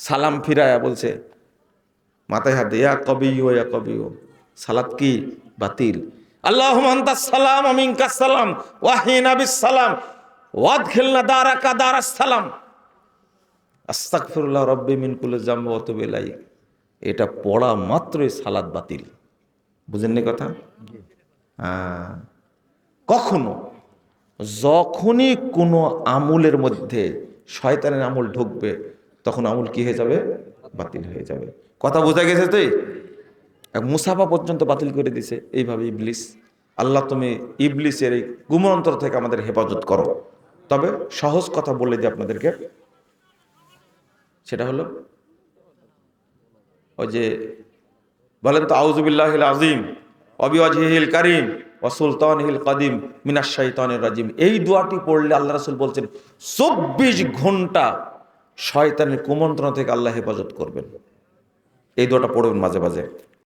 সালাম ফিরায়া বলছে, মাথায় হাত দিয়ে, ইয়া কবিও ইয়া কবিও, সালাত কি বাতিল। আল্লাহুম্মা আনতাস সালাম ওয়া মিনকাস সালাম ওয়া হিনা বিস সালাম ওয়াদখিলনা দারাকা দারাস সালাম আস্তাগফিরুল্লাহ রাব্বি মিন কুল্লি যামবি ওয়া আতুবু ইলাইহি। এটা পড়া মাত্রই সালাত বাতিল। বুঝেননি কথা? হ্যাঁ। কখনো যখনই কোনো আমলের মধ্যে শয়তানের আমল ঢুকবে, তখন আমল কি হয়ে যাবে? বাতিল হয়ে যাবে। কথা বোঝা গেছে? তো মুসাফা পর্যন্ত বাতিল করে দিছে এইভাবে ইবলিস। আল্লাহ তুমি ইবলিসের এই কুমন্ত্র থেকে আমাদের হেফাজত করো। তবে সহজ কথা বলে দিই আপনাদেরকে, সেটা হলো ওই যে বলেন তো, আউযুবিল্লাহিল আযীম ওয়া বিওয়াজহিল কারীম ওয়া সুলতানিল কাদিম মিনাশ শাইতানির রাজিম। এই দোয়াটি পড়লে আল্লাহ রাসূল বলছেন 24 ঘন্টা শয়তানের কুমন্ত্রণা থেকে আল্লাহ হেফাজত করবেন। এই দোয়াটা পড়বেন মাঝে মাঝে।